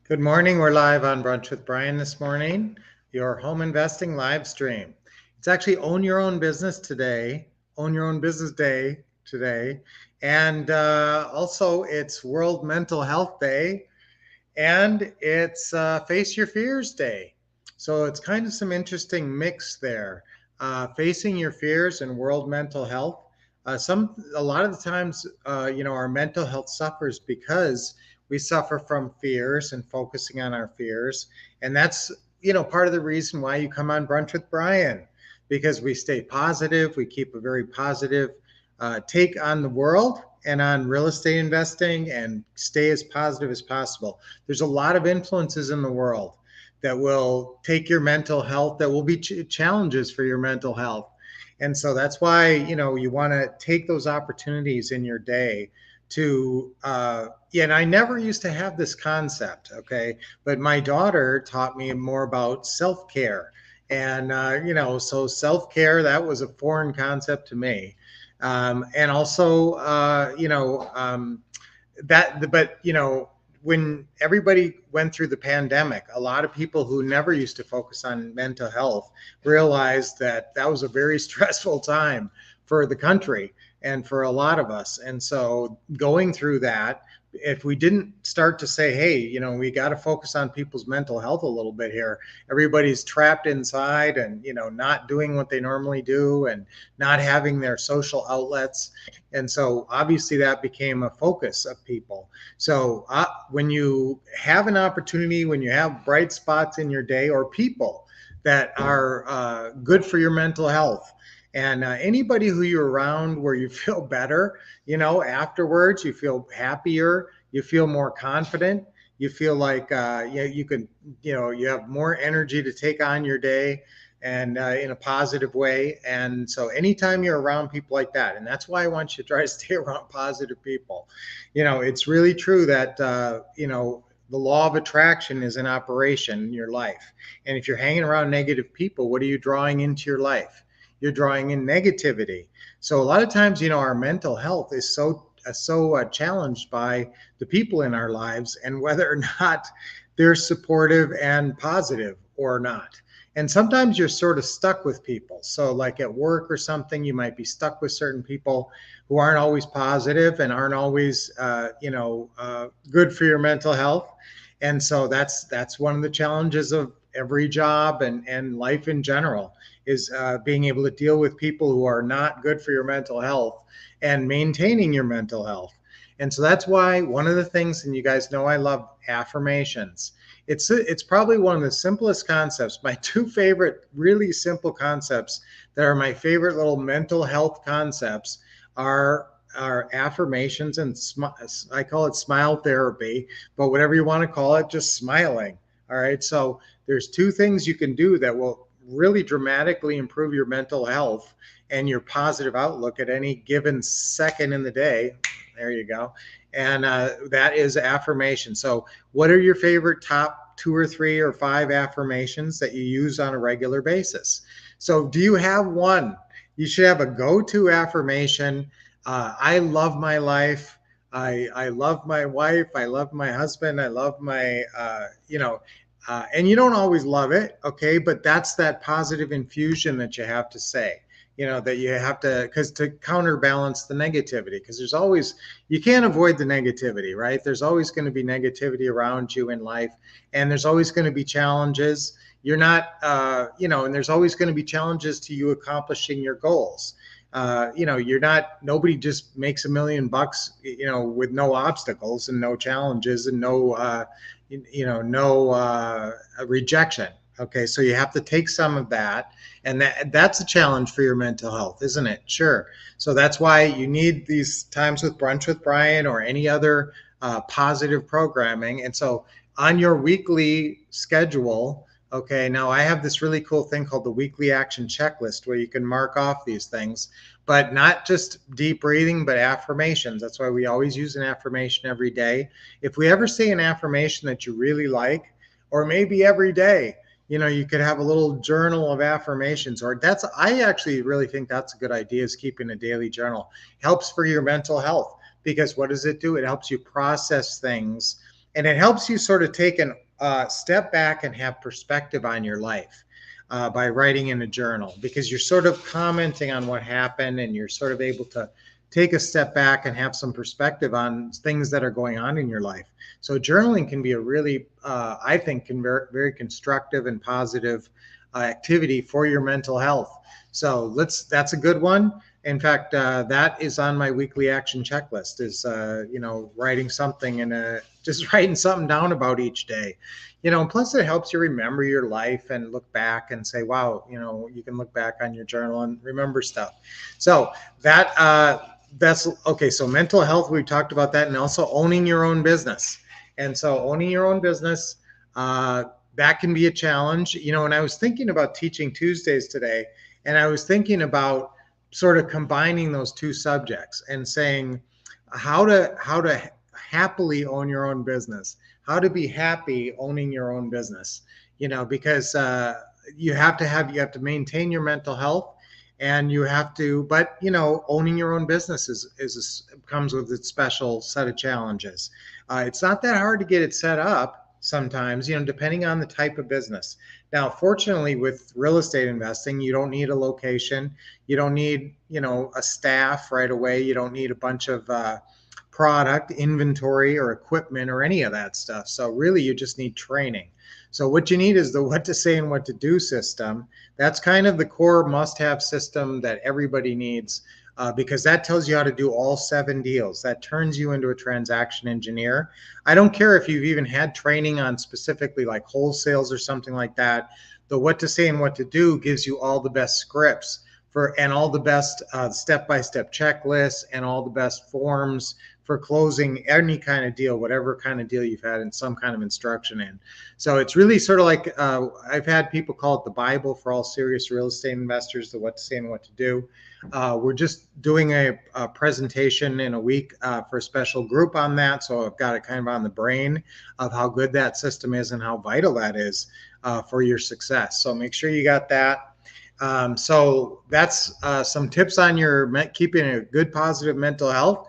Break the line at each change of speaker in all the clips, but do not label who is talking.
Good morning. We're live on Brunch with Brian this morning, your home investing live stream. It's actually Own Your Own Business today, Own Your Own Business Day today. And also, it's World Mental Health Day and it's Face Your Fears Day. So it's kind of some interesting mix there. Facing your fears and World Mental Health. A lot of the times, our mental health suffers because we suffer from fears and focusing on our fears, and that's part of the reason why you come on Brunch with Brian, because we stay positive, we keep a very positive take on the world and on real estate investing and stay as positive as possible. There's a lot of influences in the world that will take your mental health, that will be challenges for your mental health. And so that's why, you want to take those opportunities in your day to, yeah, and I never used to have this concept, okay? But my daughter taught me more about self care. And, so self care, that was a foreign concept to me. And also, but when everybody went through the pandemic, a lot of people who never used to focus on mental health realized that that was a very stressful time for the country and for a lot of us. And so going through that, if we didn't start to say, hey, we got to focus on people's mental health a little bit here. Everybody's trapped inside and, not doing what they normally do and not having their social outlets. And so obviously that became a focus of people. So when you have an opportunity, when you have bright spots in your day or people that are good for your mental health, and anybody who you're around where you feel better, afterwards, you feel happier, you feel more confident, you feel like you can, you have more energy to take on your day and in a positive way. And so anytime you're around people like that, and that's why I want you to try to stay around positive people. It's really true that, the law of attraction is in operation in your life. And if you're hanging around negative people, what are you drawing into your life? You're drawing in negativity. So a lot of times, our mental health is so challenged by the people in our lives and whether or not they're supportive and positive or not. And sometimes you're sort of stuck with people. So like at work or something, you might be stuck with certain people who aren't always positive and aren't always, good for your mental health. And so that's one of the challenges of every job and life in general is being able to deal with people who are not good for your mental health and maintaining your mental health. And so that's why one of the things, and you guys know I love affirmations. It's probably one of the simplest concepts. My two favorite really simple concepts that are my favorite little mental health concepts are affirmations and I call it smile therapy, but whatever you want to call it, just smiling. All right. So there's two things you can do that will really dramatically improve your mental health and your positive outlook at any given second in the day. There you go. And that is affirmation. So what are your favorite top 2 or 3 or 5 affirmations that you use on a regular basis? So do you have one? You should have a go-to affirmation. I love my life. I love my wife. I love my husband. I love my, and you don't always love it, okay? But that's that positive infusion that you have to say, that you have to, because to counterbalance the negativity, because you can't avoid the negativity, right? There's always going to be negativity around you in life, and there's always going to be challenges. You're not, and there's always going to be challenges to you accomplishing your goals. Nobody just makes $1 million, with no obstacles and no challenges and no rejection. Okay, so you have to take some of that, and that's a challenge for your mental health, isn't it? Sure. So that's why you need these times with Brunch with Brian or any other positive programming. And so on your weekly schedule, okay, now I have this really cool thing called the weekly action checklist where you can mark off these things, but not just deep breathing, but affirmations. That's why we always use an affirmation every day. If we ever say an affirmation that you really like, or maybe every day, you could have a little journal of affirmations, I actually really think that's a good idea, is keeping a daily journal. Helps for your mental health, because what does it do? It helps you process things And it helps you sort of take a step back and have perspective on your life by writing in a journal, because you're sort of commenting on what happened and you're sort of able to take a step back and have some perspective on things that are going on in your life. So journaling can be a really, I think, can very, very constructive and positive activity for your mental health. So that's a good one. In fact, that is on my weekly action checklist, is, writing something and just writing something down about each day. Plus it helps you remember your life and look back and say, wow, you can look back on your journal and remember stuff. So that's okay. So mental health, we talked about that, and also owning your own business. And so owning your own business, that can be a challenge. And I was thinking about teaching Tuesdays today, and I was thinking about sort of combining those two subjects and saying how to happily own your own business, how to be happy owning your own business, because you have to maintain your mental health, and you have to, but owning your own business comes with its special set of challenges. It's not that hard to get it set up sometimes, depending on the type of business. Now, fortunately, with real estate investing, you don't need a location. You don't need, a staff right away. You don't need a bunch of product, inventory, or equipment, or any of that stuff. So really, you just need training. So what you need is the what to say and what to do system. That's kind of the core must-have system that everybody needs, because that tells you how to do all 7 deals. That turns you into a transaction engineer. I don't care if you've even had training on specifically like wholesales or something like that. The what to say and what to do gives you all the best scripts and all the best step-by-step checklists and all the best forms for closing any kind of deal, whatever kind of deal you've had in some kind of instruction in. So it's really sort of like, I've had people call it the Bible for all serious real estate investors, the what to say and what to do. We're just doing a presentation in a week for a special group on that. So I've got it kind of on the brain of how good that system is and how vital that is for your success. So make sure you got that. So that's some tips on your keeping a good positive mental health,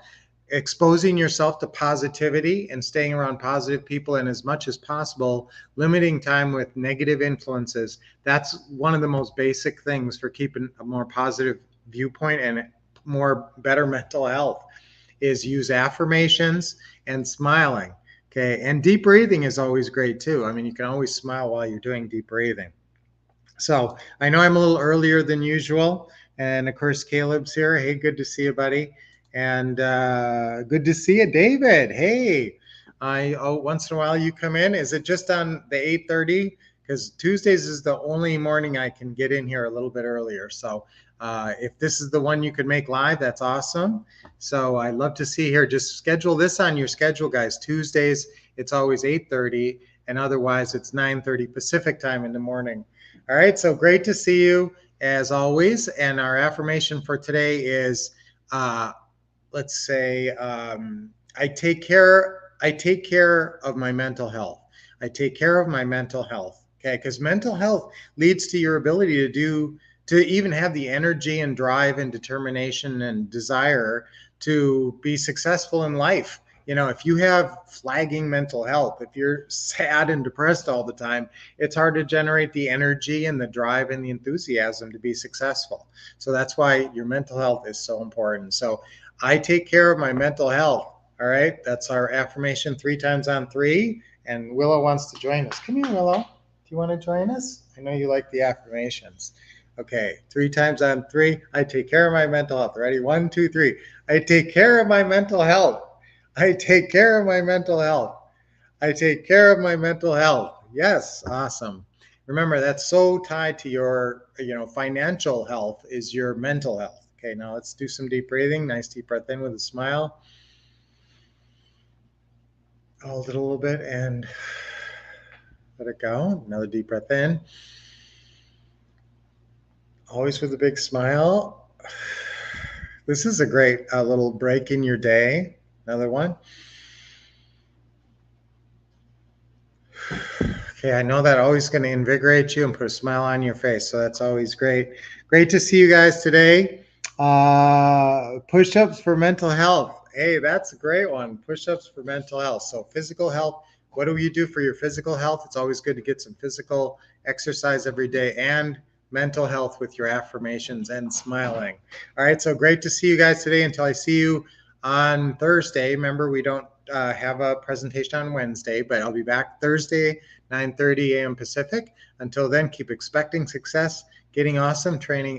exposing yourself to positivity and staying around positive people, and as much as possible, limiting time with negative influences. That's one of the most basic things for keeping a more positive viewpoint and better mental health, is use affirmations and smiling. Okay. And deep breathing is always great too. I mean, you can always smile while you're doing deep breathing. So I know I'm a little earlier than usual. And of course, Caleb's here. Hey, good to see you, buddy. And good to see you, David. Hey, once in a while you come in. Is it just on the 8:30? Because Tuesdays is the only morning I can get in here a little bit earlier. So if this is the one you could make live, that's awesome. So I'd love to see here. Just schedule this on your schedule, guys. Tuesdays, it's always 8:30. And otherwise, it's 9:30 Pacific time in the morning. All right. So great to see you as always. And our affirmation for today is, let's say, I take care of my mental health. I take care of my mental health. Okay, because mental health leads to your ability to even have the energy and drive and determination and desire to be successful in life. If you have flagging mental health, if you're sad and depressed all the time, it's hard to generate the energy and the drive and the enthusiasm to be successful. So that's why your mental health is so important. So I take care of my mental health. All right. That's our affirmation 3 times on 3. And Willow wants to join us. Come here, Willow. Do you want to join us? I know you like the affirmations. Okay. 3 times on 3. I take care of my mental health. Ready? 1, 2, 3. I take care of my mental health. I take care of my mental health. I take care of my mental health. Yes. Awesome. Remember, that's so tied to your, financial health is your mental health. Okay, now let's do some deep breathing. Nice deep breath in with a smile. Hold it a little bit and let it go. Another deep breath in. Always with a big smile. This is a great little break in your day. Another one. Okay, I know that always going to invigorate you and put a smile on your face. So that's always great. Great to see you guys today. Push-ups for mental health. Hey, that's a great one. Push-ups for mental health. So physical health, what do you do for your physical health? It's always good to get some physical exercise every day, and mental health with your affirmations and smiling. All right, so great to see you guys today. Until I see you on Thursday. Remember, we don't have a presentation on Wednesday, but I'll be back Thursday, 9:30 a.m. Pacific. Until then, keep expecting success, getting awesome, training